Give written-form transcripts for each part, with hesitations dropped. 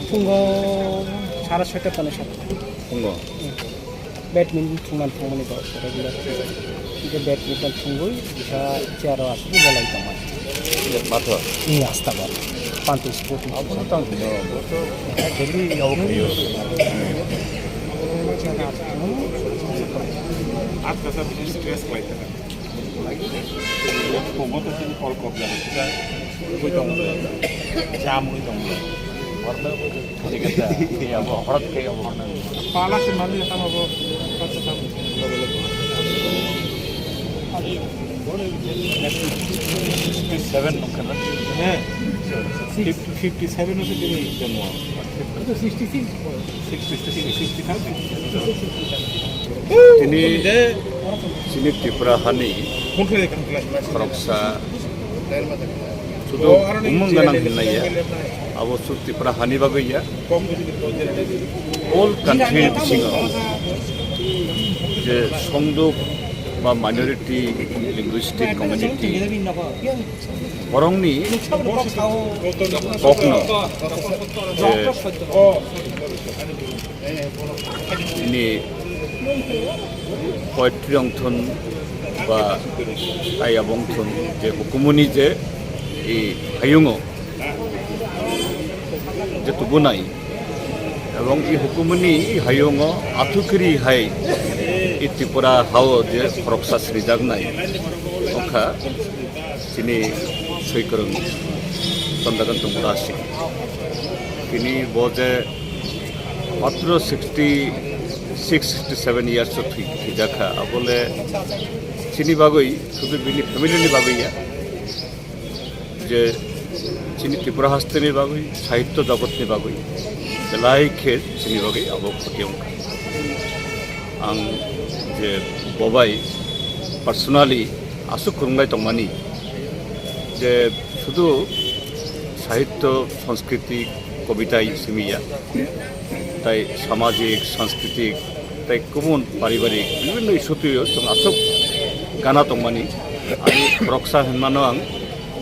풍거 6:30 pano siya. Pungo. Badminton thungman thungmani ko regular. Ike badminton thungoi bisa charo asu bolai tama. Matwa. Ini asta ba. Pantu sport. Apa tang no? Boto. Jadi yawo kriyo. आपका सब stress white है को मत से call को जाने का कोई तो जाम हुई तो वर्दा ठीक है ये अब हड़त के अब पाला से मान लिया हम अब पास हम 57 नुकसान है 57 से जन्म हुआ तो 66 Ini sini Tripura Hani Koroksa Sudah umum ganang hinaya Abo su Tripura Hani bagai ya all country singa je Songduk ba minority linguistic community Borong ni Kokno ini poetry ongthon ba aya bongthon je hukumuni je e hayungo je tubunai ebong e hukumuni hayungo athukri hai e Tripura hao je Koroksa srijagnai okha sini soikorong sondagan tumurasi kini boje matro 67 years of Hijaka, Abole Chini Bagui, to the family Baguia, Chini Tripura Hastani Bagui, Saito Dabotni Bagui, the like Chini Bagui, Abo Kotionka. And the Bobai personally, Asukungai Tomani, the Sudu Saito Sanskriti Kobita Simia. তাই সামাজিক সাংস্কৃতিক তাই common পারিবারিক বিভিন্ন ইস্যুতে আসক গানা তংমানি আমি Koroksa হেনমানো আং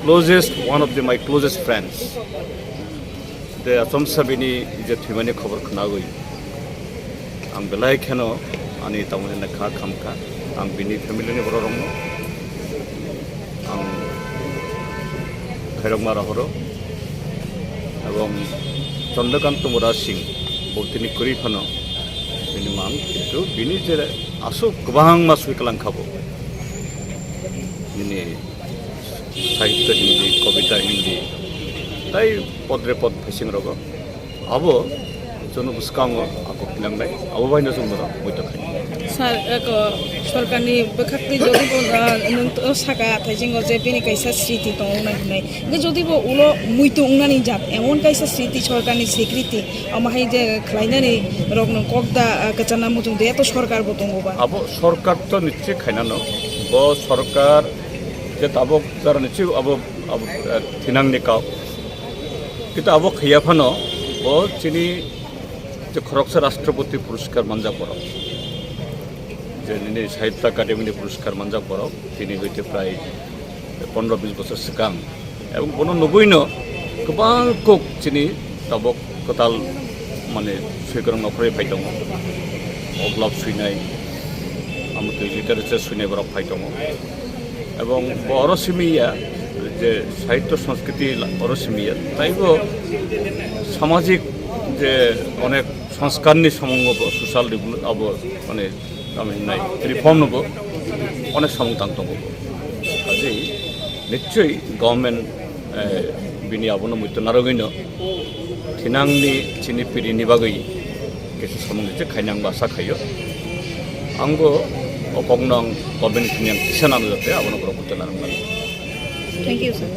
closest one of my closest friends দে আসম সাবিনি যে থিমানি খবর খনাগই আং বেলাই খেন আনি তামনে না খা খামখা আং বিনি ফ্যামিলিনি বড় রং আং খৈরংমা রাহর এবং Chandrakant Mura Singh Bukti kuri phano bini mang itu bini jere asuk kebang masuk kelang kabo ini sahitya Hindi kobita Hindi tai pod facing rogo abo jono buskango ako kilangai abo baina sumra moita khai sar ko সরকারনি বখাকতে যদি নং তো সাকা থাইজিঙ্গ যে বিনি কাইসা স্মৃতি তো না নাই গে যদি বো উলো মুইতো উংনানি জাত এমন কাইসা স্মৃতি সরকারনি স্বীকৃতি আমাহাই যে খাইনানি রগন ককদা কাচানা মুতুং দে তো সরকার বতঙ্গবা আবো সরকার তো নিশ্চয় খাইনানো বো সরকার যে তাবক যারা নিশ্চয় আবো থিনাংনি কাও কিন্তু আবো খাইয়া ফানো বো চিনি যে Koroksa রাষ্ট্রপতি পুরস্কার মানজা পড়ো যে সাহিত্য একাডেমি পুরস্কার মানজা পড়ো তিনি হইতে প্রায় 15-20 বছর সিগাং এবং কোনো নবৈন গোबां কুক চিনি তাবক কতাল মানে সুইকরং নখরে ফাই দङ অবলাপ সুইনাই আমতে লিটারেচার সুইনাই বরক ফাই দङ এবং অরসিমিয়া যে সাহিত্য সংস্কৃতি অরসিমিয়া তাইবো সামাজিক যে অনেক সংস্কারনি সমঙ্গব সোশ্যাল ডেভেলপ মানে আমি নাই রিফর্ম নব অনেক সমতাং দङ কাজেই নিশ্চয়ই গভর্নমেন্ট বিনি আবনো মইতো নারগৈন থিনাংনি চিনি পিরিनि बागै কিছু সমঙ্গিতে খাইনাং বাসা খাইयो आंबो अपंगनां गभर्नमेन्ट नि किसान जाते आबनो प्रबोधन थैंक यू सर